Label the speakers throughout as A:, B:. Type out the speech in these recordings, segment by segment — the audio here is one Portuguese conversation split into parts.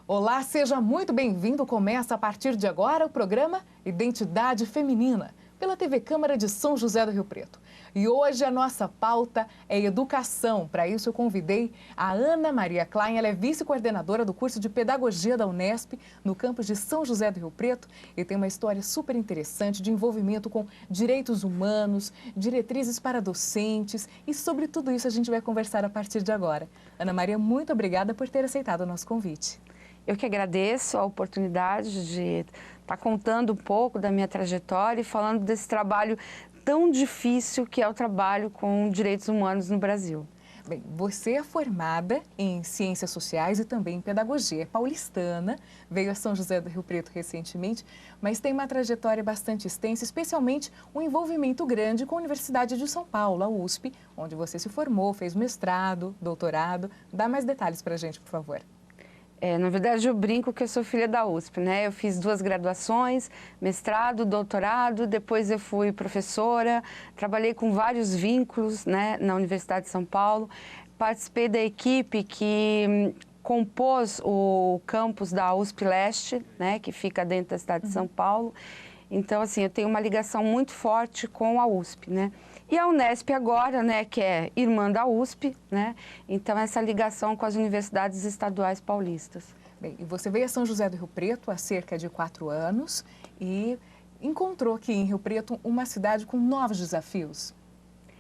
A: Olá, seja muito bem-vindo. Começa a partir de agora o programa Identidade Feminina, pela TV Câmara de São José do Rio Preto. E hoje a nossa pauta é educação. Para isso eu convidei a Ana Maria Klein, ela é vice-coordenadora do curso de Pedagogia da Unesp, no campus de São José do Rio Preto, e tem uma história super interessante de envolvimento com direitos humanos, diretrizes para docentes, e sobre tudo isso a gente vai conversar a partir de agora. Ana Maria, muito obrigada por ter aceitado o nosso convite.
B: Eu que agradeço a oportunidade de estar contando um pouco da minha trajetória e falando desse trabalho tão difícil que é o trabalho com direitos humanos no Brasil.
A: Bem, você é formada em Ciências Sociais e também em Pedagogia. É paulistana, veio a São José do Rio Preto recentemente, mas tem uma trajetória bastante extensa, especialmente um envolvimento grande com a Universidade de São Paulo, a USP, onde você se formou, fez mestrado, doutorado. Dá mais detalhes para a gente, por favor.
B: Na verdade, eu brinco que eu sou filha da USP, né? Eu fiz 2 graduações, mestrado, doutorado, depois eu fui professora, trabalhei com vários vínculos, né, na Universidade de São Paulo, participei da equipe que compôs o campus da USP Leste, né, que fica dentro da cidade de São Paulo. Então, assim, eu tenho uma ligação muito forte com a USP, né? E a Unesp agora, né, que é irmã da USP, né? Então, essa ligação com as universidades estaduais paulistas.
A: Bem, e você veio a São José do Rio Preto há cerca de 4 anos e encontrou aqui em Rio Preto uma cidade com novos desafios.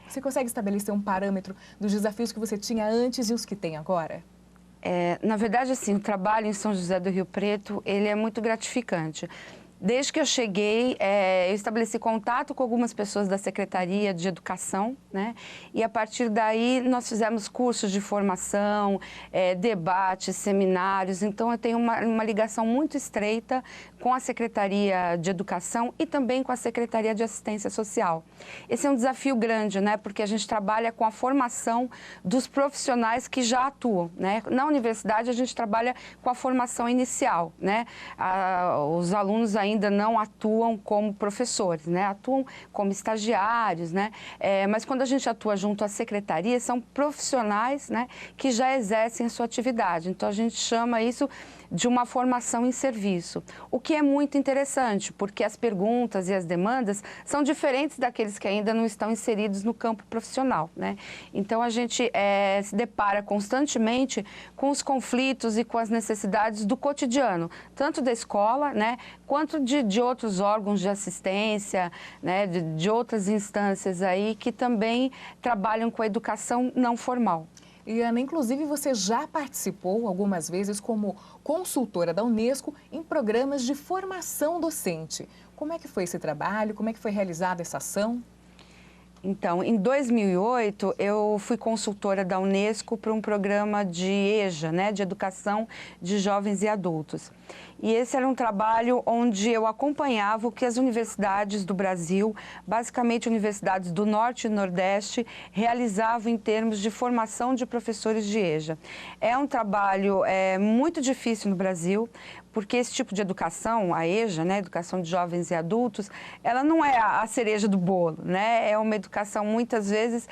A: Você consegue estabelecer um parâmetro dos desafios que você tinha antes e os que tem agora?
B: Na verdade, assim, o trabalho em São José do Rio Preto, ele é muito gratificante. Desde que eu cheguei, eu estabeleci contato com algumas pessoas da Secretaria de Educação, né? E a partir daí nós fizemos cursos de formação, debates, seminários. Então eu tenho uma ligação muito estreita com a Secretaria de Educação e também com a Secretaria de Assistência Social. Esse é um desafio grande, né? Porque a gente trabalha com a formação dos profissionais que já atuam, né? Na universidade a gente trabalha com a formação inicial, né? Os alunos ainda não atuam como professores, né? Atuam como estagiários, né? Mas quando a gente atua junto à secretaria, são profissionais, né, que já exercem a sua atividade. Então, a gente chama isso de uma formação em serviço, o que é muito interessante, porque as perguntas e as demandas são diferentes daqueles que ainda não estão inseridos no campo profissional, né? Então, a gente se depara constantemente com os conflitos e com as necessidades do cotidiano, tanto da escola, né, quanto de outros órgãos de assistência, né, de outras instâncias aí que também trabalham com a educação não formal.
A: E, Ana, inclusive você já participou algumas vezes como consultora da Unesco em programas de formação docente. Como é que foi esse trabalho? Como é que foi realizada essa ação?
B: Então, em 2008, eu fui consultora da Unesco para um programa de EJA, né, de educação de jovens e adultos. E esse era um trabalho onde eu acompanhava o que as universidades do Brasil, basicamente universidades do Norte e Nordeste, realizavam em termos de formação de professores de EJA. É um trabalho muito difícil no Brasil, porque esse tipo de educação, a EJA, né, educação de jovens e adultos, ela não é a cereja do bolo, né? É uma educação, muitas vezes,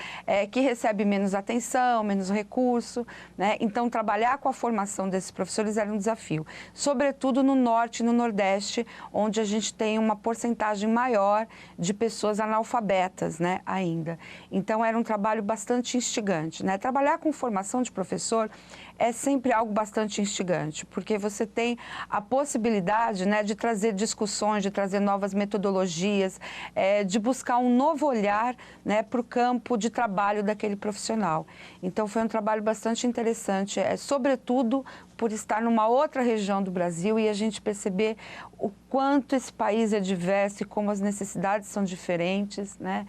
B: que recebe menos atenção, menos recurso, né? Então, trabalhar com a formação desses professores era um desafio, sobretudo no Norte e no Nordeste, onde a gente tem uma porcentagem maior de pessoas analfabetas, né, ainda. Então, era um trabalho bastante instigante, né? Trabalhar com formação de professor é sempre algo bastante instigante, porque você tem a possibilidade, né, de trazer discussões, de trazer novas metodologias, de buscar um novo olhar, né, para o campo de trabalho daquele profissional. Então, foi um trabalho bastante interessante, sobretudo por estar numa outra região do Brasil e a gente perceber o quanto esse país é diverso e como as necessidades são diferentes, né?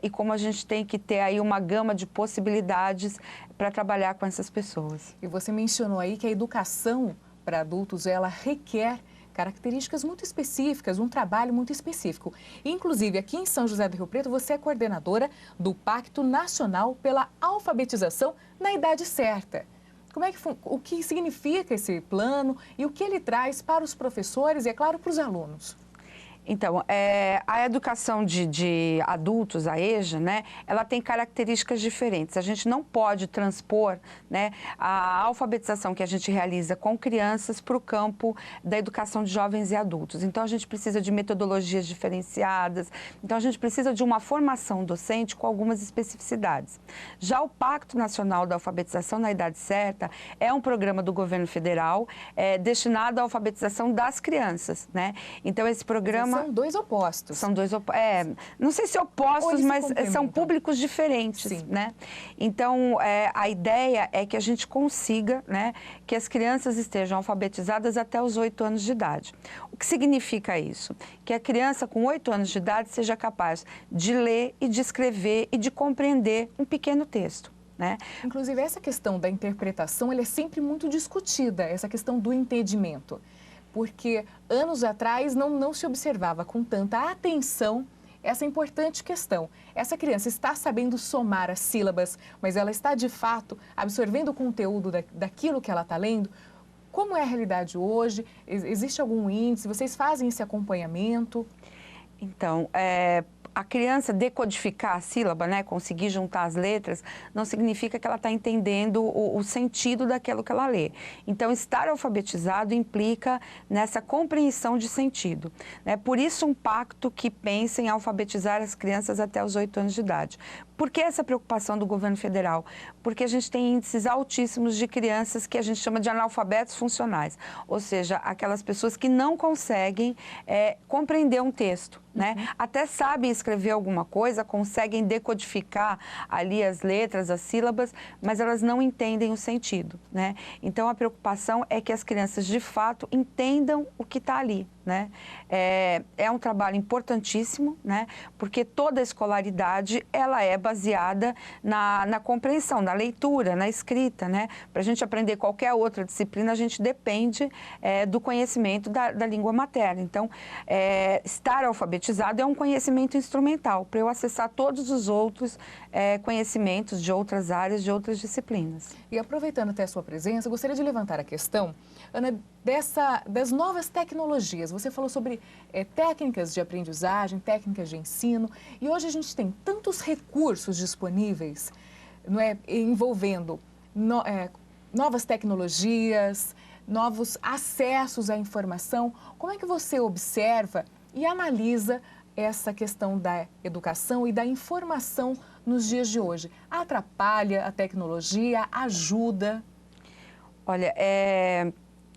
B: E como a gente tem que ter aí uma gama de possibilidades para trabalhar com essas pessoas.
A: E você mencionou aí que a educação para adultos, ela requer características muito específicas, um trabalho muito específico. Inclusive, aqui em São José do Rio Preto, você é coordenadora do Pacto Nacional pela Alfabetização na Idade Certa. O que significa esse plano e o que ele traz para os professores e, é claro, para os alunos?
B: Então, a educação de adultos, a EJA, né, ela tem características diferentes. A gente não pode transpor, né, a alfabetização que a gente realiza com crianças para o campo da educação de jovens e adultos. Então, a gente precisa de metodologias diferenciadas, então a gente precisa de uma formação docente com algumas especificidades. Já o Pacto Nacional da Alfabetização na Idade Certa é um programa do governo federal destinado à alfabetização das crianças, né? Então, esse programa...
A: São dois opostos.
B: São dois opostos. Não sei se opostos, mas são públicos diferentes,
A: sim,
B: né? Então, a ideia é que a gente consiga, né, que as crianças estejam alfabetizadas até os 8 anos de idade. O que significa isso? Que a criança com 8 anos de idade seja capaz de ler e de escrever e de compreender um pequeno texto, né?
A: Inclusive, essa questão da interpretação, ela é sempre muito discutida, essa questão do entendimento. Porque anos atrás não se observava com tanta atenção essa importante questão. Essa criança está sabendo somar as sílabas, mas ela está, de fato, absorvendo o conteúdo daquilo que ela está lendo? Como é a realidade hoje? Existe algum índice? Vocês fazem esse acompanhamento?
B: Então, a criança decodificar a sílaba, né, conseguir juntar as letras, não significa que ela está entendendo o sentido daquilo que ela lê. Então, estar alfabetizado implica nessa compreensão de sentido, né? Por isso, um pacto que pensa em alfabetizar as crianças até os 8 anos de idade. Por que essa preocupação do governo federal? Porque a gente tem índices altíssimos de crianças que a gente chama de analfabetos funcionais, ou seja, aquelas pessoas que não conseguem compreender um texto, né? Até sabem escrever alguma coisa, conseguem decodificar ali as letras, as sílabas, mas elas não entendem o sentido, né? Então, a preocupação é que as crianças, de fato, entendam o que está ali, né? É um trabalho importantíssimo, né? Porque toda a escolaridade, ela é baseada na compreensão, na leitura, na escrita, né? Para a gente aprender qualquer outra disciplina, a gente depende do conhecimento da língua materna. Então, estar alfabetizado é um conhecimento instrumental para eu acessar todos os outros conhecimentos de outras áreas, de outras disciplinas.
A: E aproveitando até a sua presença, eu gostaria de levantar a questão, Ana, das novas tecnologias. Você falou sobre técnicas de aprendizagem, técnicas de ensino, e hoje a gente tem tantos recursos disponíveis, não é, envolvendo novas tecnologias, novos acessos à informação. Como é que você observa e analisa essa questão da educação e da informação nos dias de hoje? Atrapalha a tecnologia? Ajuda?
B: Olha,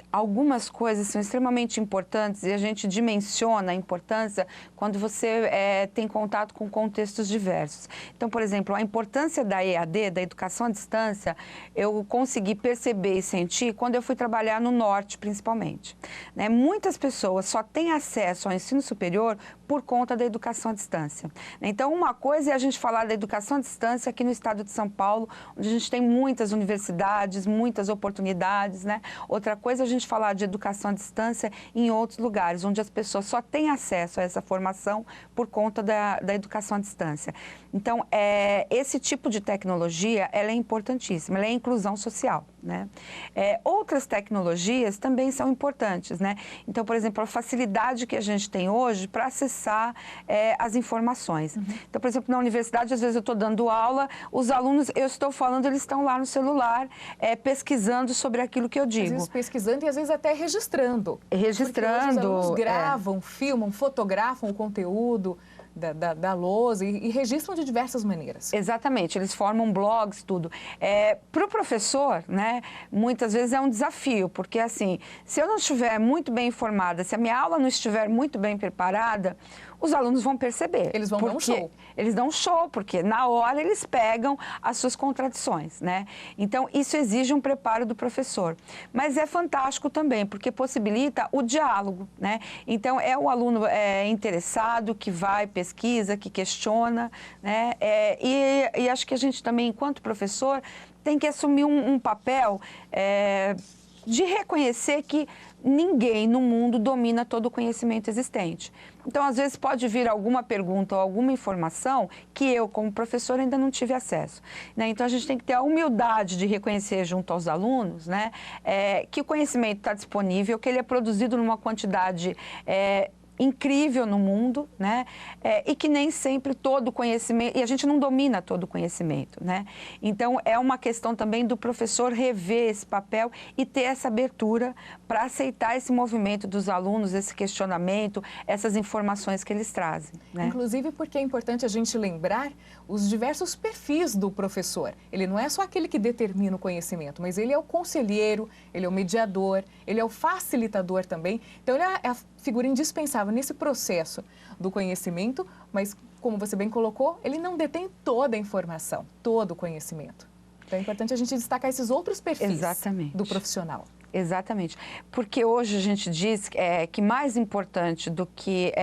B: algumas coisas são extremamente importantes e a gente dimensiona a importância quando você tem contato com contextos diversos. Então, por exemplo, a importância da EAD, da educação à distância, eu consegui perceber e sentir quando eu fui trabalhar no Norte, principalmente, né? Muitas pessoas só têm acesso ao ensino superior por conta da educação à distância. Então, uma coisa é a gente falar da educação à distância aqui no estado de São Paulo, onde a gente tem muitas universidades, muitas oportunidades, né? Outra coisa é a gente falar de educação à distância em outros lugares, onde as pessoas só têm acesso a essa formação por conta da educação à distância. Então, esse tipo de tecnologia, ela é importantíssima, ela é inclusão social, né? Outras tecnologias também são importantes, né? Então, por exemplo, a facilidade que a gente tem hoje para acessar as informações. Então, por exemplo, na universidade, às vezes eu estou dando aula, os alunos, eu estou falando, eles estão lá no celular, pesquisando sobre aquilo que eu digo.
A: Às vezes pesquisando e às vezes até registrando.
B: Registrando.
A: Porque hoje os alunos gravam, filmam, fotografam o conteúdo da lousa e registram de diversas maneiras.
B: Exatamente, eles formam blogs, tudo. Para o professor, né, muitas vezes é um desafio, porque assim, se eu não estiver muito bem informada, se a minha aula não estiver muito bem preparada, os alunos vão perceber.
A: Eles vão dar um show.
B: Eles dão um show, porque na hora eles pegam as suas contradições, né? Então, isso exige um preparo do professor. Mas é fantástico também, porque possibilita o diálogo, né? Então, é o aluno interessado que vai, pesquisa, que questiona, né? E acho que a gente também, enquanto professor, tem que assumir um papel de reconhecer que ninguém no mundo domina todo o conhecimento existente. Então, às vezes, pode vir alguma pergunta ou alguma informação que eu, como professor, ainda não tive acesso, né? Então, a gente tem que ter a humildade de reconhecer junto aos alunos, né, que o conhecimento está disponível, que ele é produzido numa quantidade incrível no mundo, né? E que nem sempre todo conhecimento, e a gente não domina todo o conhecimento, né? Então, é uma questão também do professor rever esse papel e ter essa abertura para aceitar esse movimento dos alunos, esse questionamento, essas informações que eles trazem, né?
A: Inclusive porque é importante a gente lembrar os diversos perfis do professor. Ele não é só aquele que determina o conhecimento, mas ele é o conselheiro, ele é o mediador, ele é o facilitador também. Então, ele é a figura indispensável nesse processo do conhecimento, mas, como você bem colocou, ele não detém toda a informação, todo o conhecimento. Então, é importante a gente destacar esses outros perfis do profissional.
B: Exatamente, porque hoje a gente diz que mais importante do que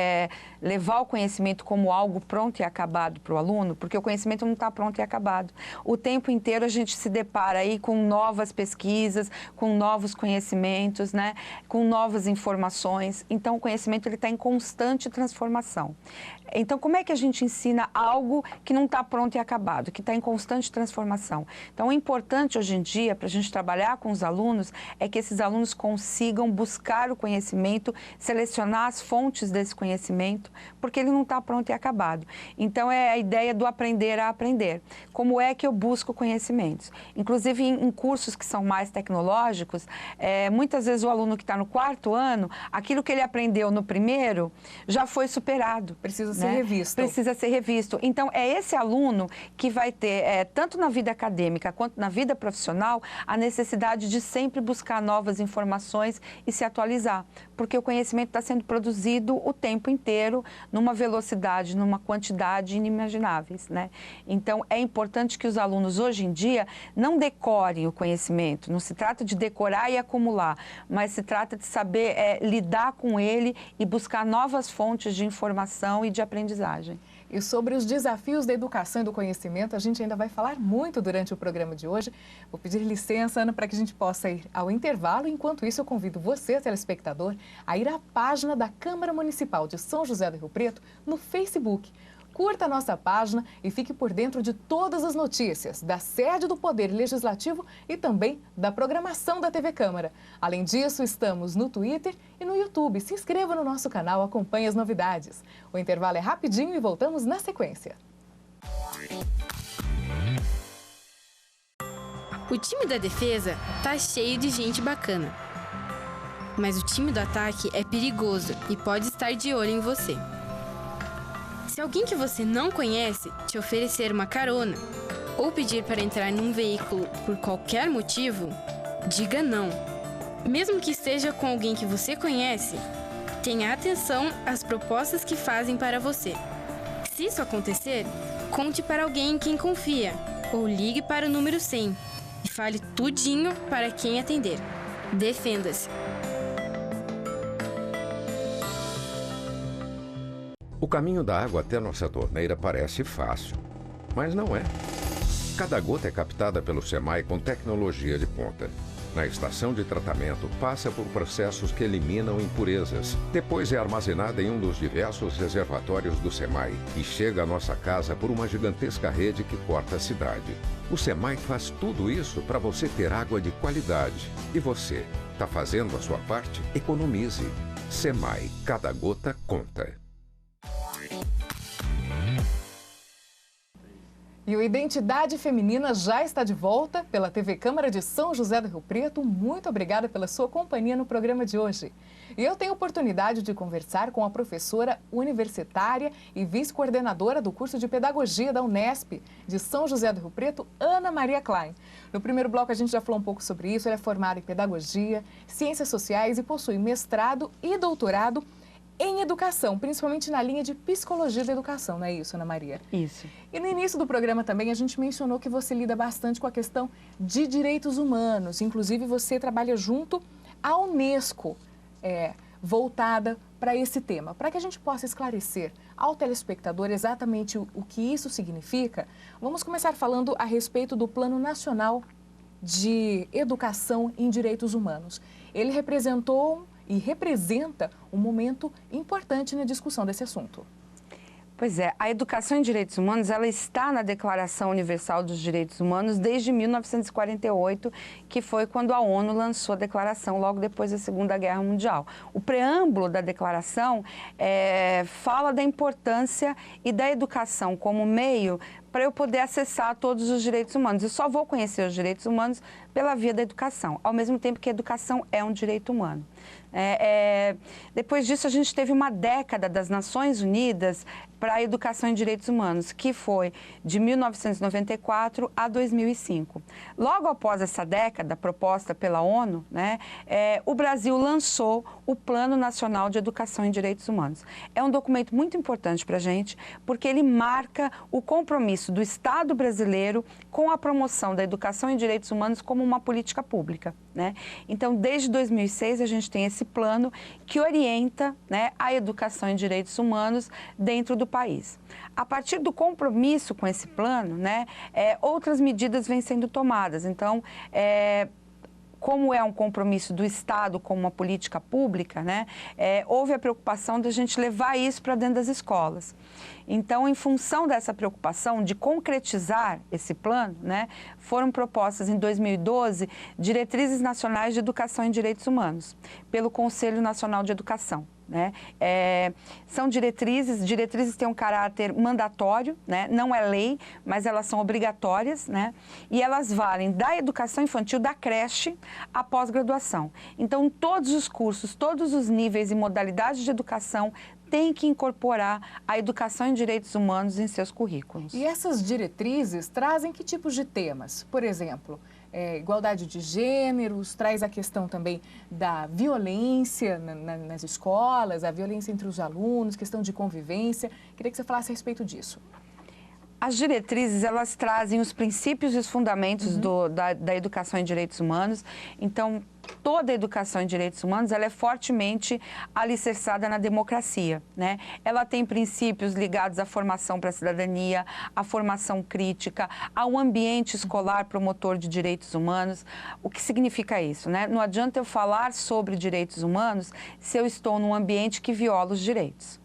B: levar o conhecimento como algo pronto e acabado para o aluno, porque o conhecimento não está pronto e acabado. O tempo inteiro a gente se depara aí com novas pesquisas, com novos conhecimentos, né? Com novas informações. Então, o conhecimento está em constante transformação. Então, como é que a gente ensina algo que não está pronto e acabado, que está em constante transformação? Então, o importante hoje em dia, para a gente trabalhar com os alunos, é que esses alunos consigam buscar o conhecimento, selecionar as fontes desse conhecimento, porque ele não está pronto e acabado. Então, é a ideia do aprender a aprender. Como é que eu busco conhecimentos? Inclusive, em cursos que são mais tecnológicos, muitas vezes o aluno que está no 4º ano, aquilo que ele aprendeu no primeiro já foi superado.
A: Precisa ser revisto.
B: Precisa ser revisto. Então, é esse aluno que vai ter, tanto na vida acadêmica quanto na vida profissional, a necessidade de sempre buscar novas informações e se atualizar, porque o conhecimento está sendo produzido o tempo inteiro, numa velocidade, numa quantidade inimagináveis, né? Então, é importante que os alunos, hoje em dia, não decorem o conhecimento, não se trata de decorar e acumular, mas se trata de saber lidar com ele e buscar novas fontes de informação e de aprendizagem.
A: E sobre os desafios da educação e do conhecimento, a gente ainda vai falar muito durante o programa de hoje. Vou pedir licença, Ana, para que a gente possa ir ao intervalo. Enquanto isso, eu convido você, telespectador, a ir à página da Câmara Municipal de São José do Rio Preto no Facebook. Curta a nossa página e fique por dentro de todas as notícias da sede do Poder Legislativo e também da programação da TV Câmara. Além disso, estamos no Twitter e no YouTube. Se inscreva no nosso canal, acompanhe as novidades. O intervalo é rapidinho e voltamos na sequência.
C: O time da defesa tá cheio de gente bacana. Mas o time do ataque é perigoso e pode estar de olho em você. Se alguém que você não conhece te oferecer uma carona ou pedir para entrar num veículo por qualquer motivo, diga não. Mesmo que esteja com alguém que você conhece, tenha atenção às propostas que fazem para você. Se isso acontecer, conte para alguém em quem confia ou ligue para o número 100 e fale tudinho para quem atender. Defenda-se.
D: O caminho da água até nossa torneira parece fácil, mas não é. Cada gota é captada pelo SEMAI com tecnologia de ponta. Na estação de tratamento, passa por processos que eliminam impurezas. Depois é armazenada em um dos diversos reservatórios do SEMAI e chega à nossa casa por uma gigantesca rede que corta a cidade. O SEMAI faz tudo isso para você ter água de qualidade. E você, está fazendo a sua parte? Economize. SEMAI, cada gota conta.
A: E o Identidade Feminina já está de volta pela TV Câmara de São José do Rio Preto. Muito obrigada pela sua companhia no programa de hoje. E eu tenho a oportunidade de conversar com a professora universitária e vice-coordenadora do curso de Pedagogia da Unesp de São José do Rio Preto, Ana Maria Klein. No primeiro bloco a gente já falou um pouco sobre isso. Ela é formada em Pedagogia, Ciências Sociais e possui mestrado e doutorado em educação, principalmente na linha de psicologia da educação, não é isso, Ana Maria?
B: Isso.
A: E no início do programa também a gente mencionou que você lida bastante com a questão de direitos humanos, inclusive você trabalha junto à Unesco, voltada para esse tema. Para que a gente possa esclarecer ao telespectador exatamente o que isso significa, vamos começar falando a respeito do Plano Nacional de Educação em Direitos Humanos. Ele representou e representa um momento importante na discussão desse assunto.
B: Pois é, a educação em direitos humanos, ela está na Declaração Universal dos Direitos Humanos desde 1948, que foi quando a ONU lançou a declaração, logo depois da Segunda Guerra Mundial. O preâmbulo da declaração fala da importância e da educação como meio para eu poder acessar todos os direitos humanos. Eu só vou conhecer os direitos humanos pela via da educação, ao mesmo tempo que a educação é um direito humano. Depois disso, a gente teve uma década das Nações Unidas para a educação em direitos humanos, que foi de 1994 a 2005. Logo após essa década, proposta pela ONU, o Brasil lançou o Plano Nacional de Educação em Direitos Humanos. É um documento muito importante para a gente, porque ele marca o compromisso do Estado brasileiro com a promoção da educação em direitos humanos como uma política pública. Então, desde 2006, a gente tem esse plano que orienta a educação em direitos humanos dentro do país. A partir do compromisso com esse plano, outras medidas vêm sendo tomadas. Então, como é um compromisso do Estado como uma política pública, houve a preocupação de a gente levar isso para dentro das escolas. Então, em função dessa preocupação de concretizar esse plano, foram propostas em 2012 diretrizes nacionais de educação em direitos humanos, pelo Conselho Nacional de Educação. São diretrizes têm um caráter mandatório, não é lei, mas elas são obrigatórias, e elas valem da educação infantil, da creche, à pós-graduação. Então, todos os cursos, todos os níveis e modalidades de educação têm que incorporar a educação em direitos humanos em seus currículos.
A: E essas diretrizes trazem que tipos de temas? Por exemplo, igualdade de gêneros, traz a questão também da violência nas escolas, a violência entre os alunos, questão de convivência. Queria que você falasse a respeito disso.
B: As diretrizes, elas trazem os princípios e os fundamentos da educação em direitos humanos. Então, toda a educação em direitos humanos, ela é fortemente alicerçada na democracia, Ela tem princípios ligados à formação para a cidadania, à formação crítica, ao ambiente escolar promotor de direitos humanos. O que significa isso, Não adianta eu falar sobre direitos humanos se eu estou num ambiente que viola os direitos.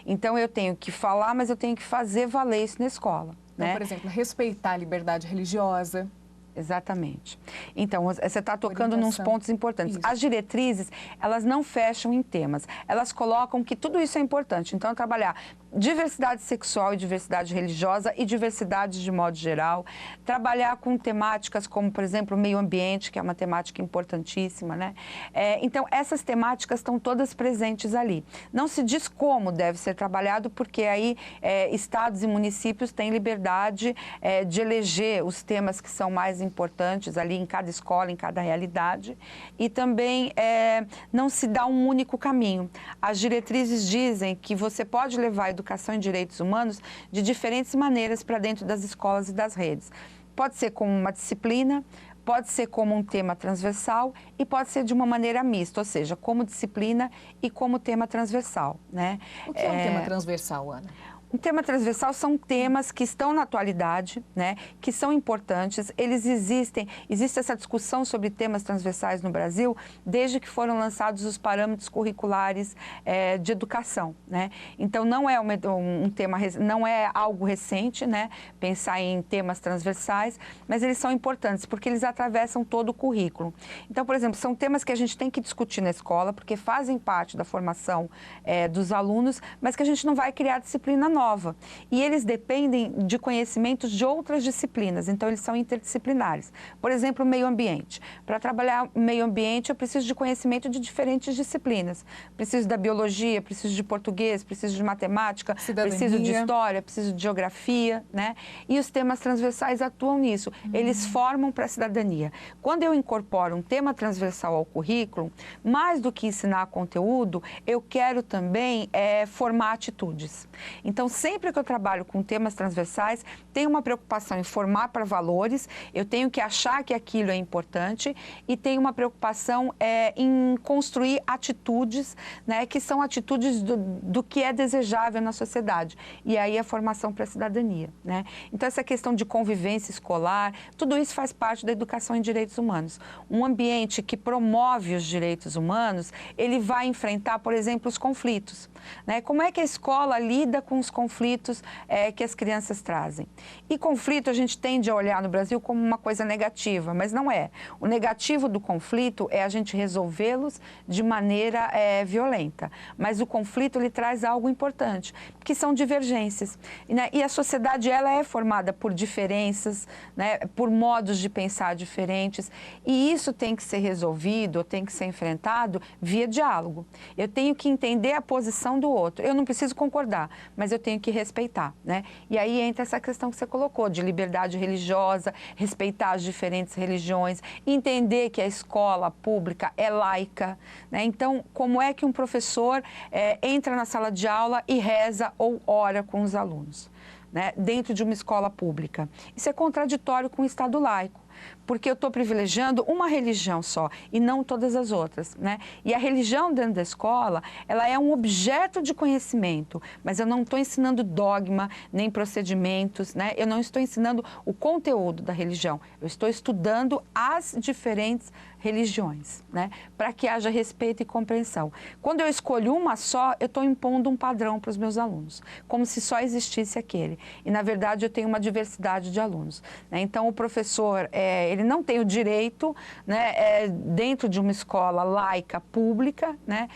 B: Então, eu tenho que falar, mas eu tenho que fazer valer isso na escola.
A: Então, por exemplo, respeitar a liberdade religiosa.
B: Exatamente. Então, você está tocando nos pontos importantes. Isso. As diretrizes, elas não fecham em temas. Elas colocam que tudo isso é importante. Então, trabalhar diversidade sexual e diversidade religiosa e diversidade de modo geral. Trabalhar com temáticas como, por exemplo, o meio ambiente, que é uma temática importantíssima, Então, essas temáticas estão todas presentes ali. Não se diz como deve ser trabalhado, porque aí estados e municípios têm liberdade de eleger os temas que são mais importantes ali em cada escola, em cada realidade. E também não se dá um único caminho. As diretrizes dizem que você pode levar a educação em direitos humanos de diferentes maneiras para dentro das escolas e das redes. Pode ser como uma disciplina, pode ser como um tema transversal e pode ser de uma maneira mista, ou seja, como disciplina e como tema transversal.
A: O que é um tema transversal, Ana?
B: Um tema transversal são temas que estão na atualidade, que são importantes. Existe essa discussão sobre temas transversais no Brasil desde que foram lançados os parâmetros curriculares de educação, Então, não é não é algo recente, pensar em temas transversais, mas eles são importantes porque eles atravessam todo o currículo. Então, por exemplo, são temas que a gente tem que discutir na escola porque fazem parte da formação dos alunos, mas que a gente não vai criar disciplina nova. E eles dependem de conhecimentos de outras disciplinas, então eles são interdisciplinares. Por exemplo, o meio ambiente. Para trabalhar o meio ambiente, eu preciso de conhecimento de diferentes disciplinas. Preciso da biologia, preciso de português, preciso de matemática, preciso de história, preciso de geografia, E os temas transversais atuam nisso. Eles formam para a cidadania. Quando eu incorporo um tema transversal ao currículo, mais do que ensinar conteúdo, eu quero também formar atitudes. Então, sempre que eu trabalho com temas transversais, tenho uma preocupação em formar para valores, eu tenho que achar que aquilo é importante e tenho uma preocupação em construir atitudes, que são atitudes do que é desejável na sociedade. E aí a formação para a cidadania. Então, essa questão de convivência escolar, tudo isso faz parte da educação em direitos humanos. Um ambiente que promove os direitos humanos, ele vai enfrentar, por exemplo, os conflitos. Como é que a escola lida com os conflitos conflitos que as crianças trazem. E conflito a gente tende a olhar no Brasil como uma coisa negativa, mas não é. O negativo do conflito é a gente resolvê-los de maneira violenta. Mas o conflito, ele traz algo importante, que são divergências. E a sociedade, ela é formada por diferenças, né, por modos de pensar diferentes, e isso tem que ser resolvido, tem que ser enfrentado via diálogo. Eu tenho que entender a posição do outro. Eu não preciso concordar, mas eu tenho que respeitar, né? E aí entra essa questão que você colocou, de liberdade religiosa, respeitar as diferentes religiões, entender que a escola pública é laica, né? Então, como é que um professor entra na sala de aula e reza ou ora com os alunos, né, dentro de uma escola pública? Isso é contraditório com o Estado laico, porque eu estou privilegiando uma religião só e não todas as outras, né? E a religião dentro da escola, ela é um objeto de conhecimento, mas eu não estou ensinando dogma, nem procedimentos, né? Eu não estou ensinando o conteúdo da religião, eu estou estudando as diferentes religiões, né? Para que haja respeito e compreensão. Quando eu escolho uma só, eu estou impondo um padrão para os meus alunos, como se só existisse aquele. E, na verdade, eu tenho uma diversidade de alunos, né? Então, o professor, ele não tem o direito, né, dentro de uma escola laica pública, né,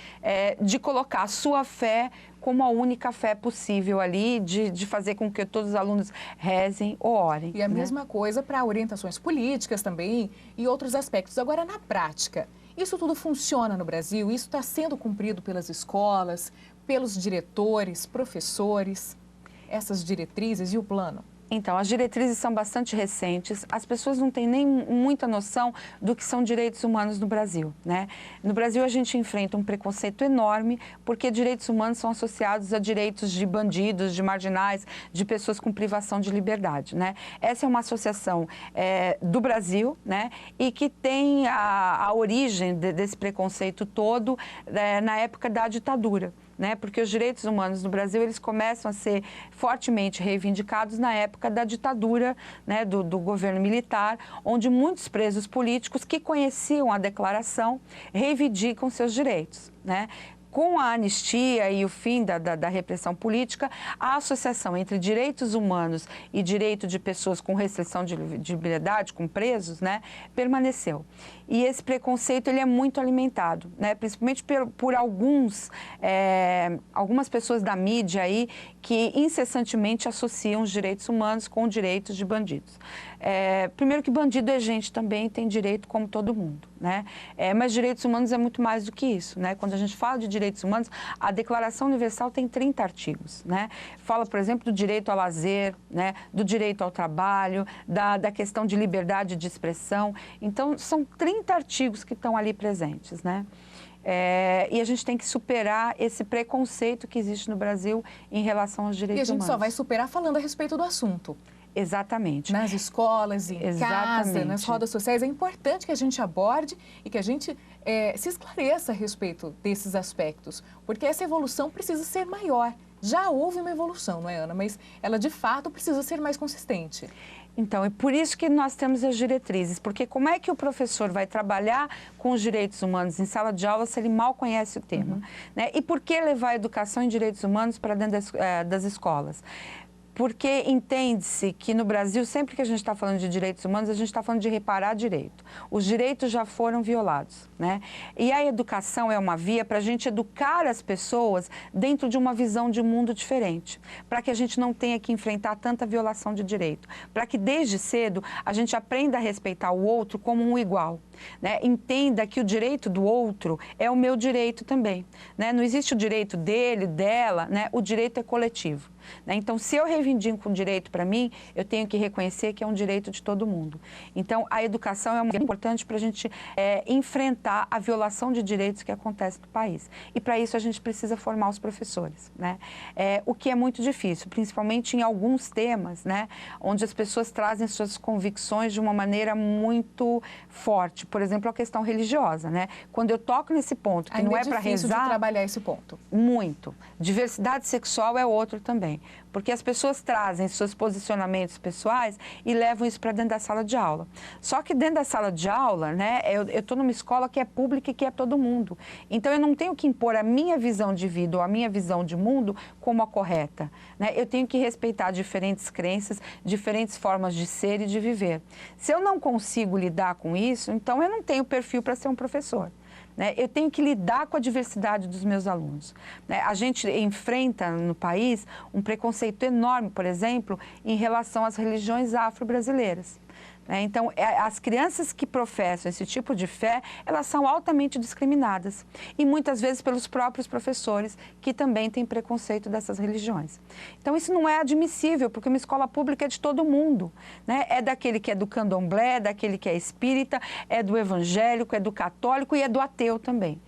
B: de colocar a sua fé como a única fé possível ali, de fazer com que todos os alunos rezem ou orem.
A: E a mesma coisa para orientações políticas também e outros aspectos. Agora, na prática, isso tudo funciona no Brasil? Isso está sendo cumprido pelas escolas, pelos diretores, professores, essas diretrizes e o plano?
B: Então, as diretrizes são bastante recentes, as pessoas não têm nem muita noção do que são direitos humanos no Brasil, né? No Brasil, a gente enfrenta um preconceito enorme, porque direitos humanos são associados a direitos de bandidos, de marginais, de pessoas com privação de liberdade, né? Essa é uma associação do Brasil, né? E que tem a origem desse preconceito todo na época da ditadura, né? Porque os direitos humanos no Brasil, eles começam a ser fortemente reivindicados na época da ditadura, né, do governo militar, onde muitos presos políticos que conheciam a declaração reivindicam seus direitos, né? Com a anistia e o fim da repressão política, a associação entre direitos humanos e direito de pessoas com restrição de liberdade, com presos, né, permaneceu. E esse preconceito, ele é muito alimentado, né, principalmente por algumas pessoas da mídia aí que incessantemente associam os direitos humanos com direitos de bandidos. Primeiro que bandido é gente também, tem direito como todo mundo, né? Mas direitos humanos é muito mais do que isso, né? Quando a gente fala de direitos humanos, a Declaração Universal tem 30 artigos, né? Fala, por exemplo, do direito ao lazer, né? Do direito ao trabalho, da questão de liberdade de expressão. Então, são 30 artigos que estão ali presentes, né? E a gente tem que superar esse preconceito que existe no Brasil em relação aos direitos humanos.
A: E a gente só vai superar falando a respeito do assunto.
B: Exatamente.
A: Nas escolas, em casa, nas rodas sociais. É importante que a gente aborde e que a gente se esclareça a respeito desses aspectos, porque essa evolução precisa ser maior. Já houve uma evolução, não é, Ana? Mas ela, de fato, precisa ser mais consistente.
B: Então, é por isso que nós temos as diretrizes, porque como é que o professor vai trabalhar com os direitos humanos em sala de aula se ele mal conhece o tema? Né? E por que levar a educação em direitos humanos para dentro das escolas? Porque entende-se que no Brasil, sempre que a gente está falando de direitos humanos, a gente está falando de reparar direito. Os direitos já foram violados, né? E a educação é uma via para a gente educar as pessoas dentro de uma visão de mundo diferente, para que a gente não tenha que enfrentar tanta violação de direito, para que desde cedo a gente aprenda a respeitar o outro como um igual, né? Entenda que o direito do outro é o meu direito também, né? Não existe o direito dele, dela, né? O direito é coletivo, né? Então, se eu reivindico um direito para mim, eu tenho que reconhecer que é um direito de todo mundo. Então, a educação é muito importante para a gente enfrentar a violação de direitos que acontece no país. E, para isso, a gente precisa formar os professores, né? O que é muito difícil, principalmente em alguns temas, né? Onde as pessoas trazem suas convicções de uma maneira muito forte. Por exemplo, a questão religiosa, né? Quando eu toco nesse ponto, que não é para rezar...
A: É difícil de trabalhar esse ponto.
B: Muito. Diversidade sexual é outro também. porque as pessoas trazem seus posicionamentos pessoais e levam isso para dentro da sala de aula. Só que dentro da sala de aula, né, eu estou numa escola que é pública e que é todo mundo. Então, eu não tenho que impor a minha visão de vida ou a minha visão de mundo como a correta, né? Eu tenho que respeitar diferentes crenças, diferentes formas de ser e de viver. Se eu não consigo lidar com isso, então eu não tenho perfil para ser um professor. Eu tenho que lidar com a diversidade dos meus alunos. A gente enfrenta no país um preconceito enorme, por exemplo, em relação às religiões afro-brasileiras. Então, as crianças que professam esse tipo de fé, elas são altamente discriminadas. E muitas vezes pelos próprios professores, que também têm preconceito dessas religiões. Então, isso não é admissível, porque uma escola pública é de todo mundo. É daquele que é do candomblé, é daquele que é espírita, é do evangélico, é do católico e é do ateu também.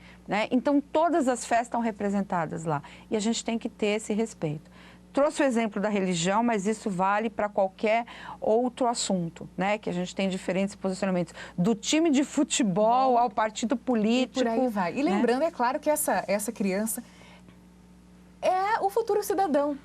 B: Então, todas as fés estão representadas lá. E a gente tem que ter esse respeito. Trouxe o exemplo da religião, mas isso vale para qualquer outro assunto, que a gente tem diferentes posicionamentos, do time de futebol ao partido político.
A: E por aí vai. E lembrando, é claro que essa criança é o futuro cidadão.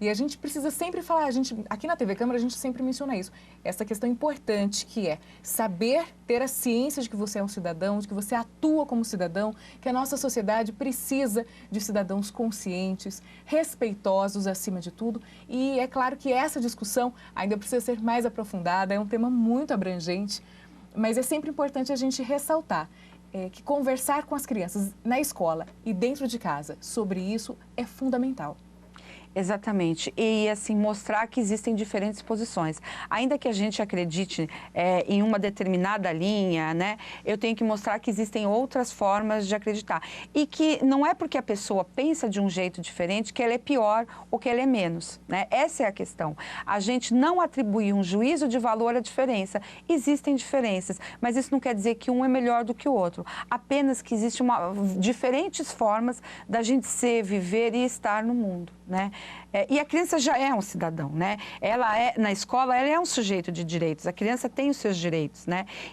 A: E a gente precisa sempre falar, aqui na TV Câmara a gente sempre menciona isso, essa questão importante que é saber ter a ciência de que você é um cidadão, de que você atua como cidadão, que a nossa sociedade precisa de cidadãos conscientes, respeitosos acima de tudo. E é claro que essa discussão ainda precisa ser mais aprofundada, é um tema muito abrangente, mas é sempre importante a gente ressaltar que conversar com as crianças na escola e dentro de casa sobre isso é fundamental.
B: Exatamente. E, assim, mostrar que existem diferentes posições. Ainda que a gente acredite em uma determinada linha, eu tenho que mostrar que existem outras formas de acreditar. E que não é porque a pessoa pensa de um jeito diferente que ela é pior ou que ela é menos, Essa é a questão. A gente não atribui um juízo de valor à diferença. Existem diferenças, mas isso não quer dizer que um é melhor do que o outro. Apenas que existem diferentes formas da gente ser, viver e estar no mundo. E a criança já é um cidadão, Ela na escola, ela é um sujeito de direitos, a criança tem os seus direitos,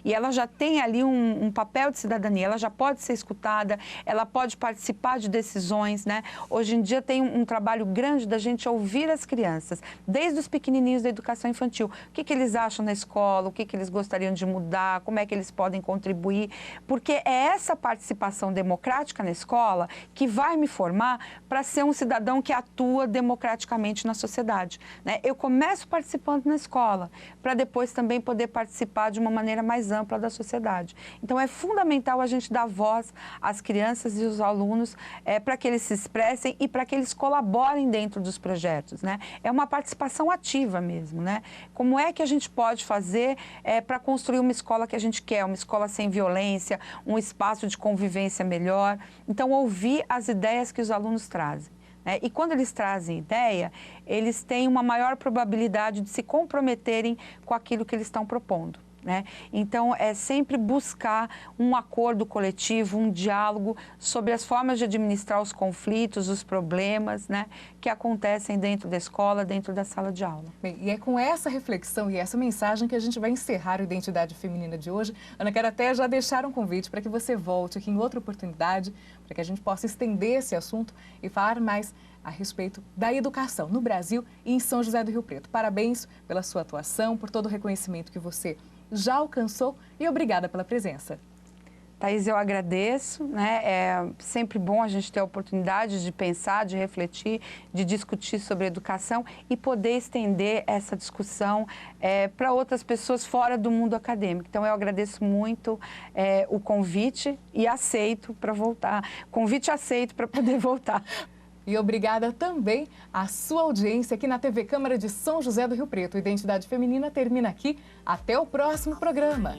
B: E ela já tem ali um papel de cidadania, ela já pode ser escutada, ela pode participar de decisões, Hoje em dia tem um trabalho grande da gente ouvir as crianças, desde os pequenininhos da educação infantil, o que eles acham na escola, o que eles gostariam de mudar, como é que eles podem contribuir, porque é essa participação democrática na escola que vai me formar para ser um cidadão que atua democraticamente na sociedade. Eu começo participando na escola, para depois também poder participar de uma maneira mais ampla da sociedade. Então, é fundamental a gente dar voz às crianças e aos alunos para que eles se expressem e para que eles colaborem dentro dos projetos. É uma participação ativa mesmo. Como é que a gente pode fazer para construir uma escola que a gente quer, uma escola sem violência, um espaço de convivência melhor. Então, ouvir as ideias que os alunos trazem. E quando eles trazem ideia, eles têm uma maior probabilidade de se comprometerem com aquilo que eles estão propondo. Então, é sempre buscar um acordo coletivo, um diálogo sobre as formas de administrar os conflitos, os problemas que acontecem dentro da escola, dentro da sala de aula.
A: Bem, e é com essa reflexão e essa mensagem que a gente vai encerrar o Identidade Feminina de hoje. Ana, quero até já deixar um convite para que você volte aqui em outra oportunidade, para que a gente possa estender esse assunto e falar mais a respeito da educação no Brasil e em São José do Rio Preto. Parabéns pela sua atuação, por todo o reconhecimento que você já alcançou e obrigada pela presença.
B: Thaís, eu agradeço, É sempre bom a gente ter a oportunidade de pensar, de refletir, de discutir sobre educação e poder estender essa discussão para outras pessoas fora do mundo acadêmico. Então, eu agradeço muito o convite e aceito para voltar. Convite aceito para poder voltar.
A: E obrigada também à sua audiência aqui na TV Câmara de São José do Rio Preto. Identidade Feminina termina aqui. Até o próximo programa.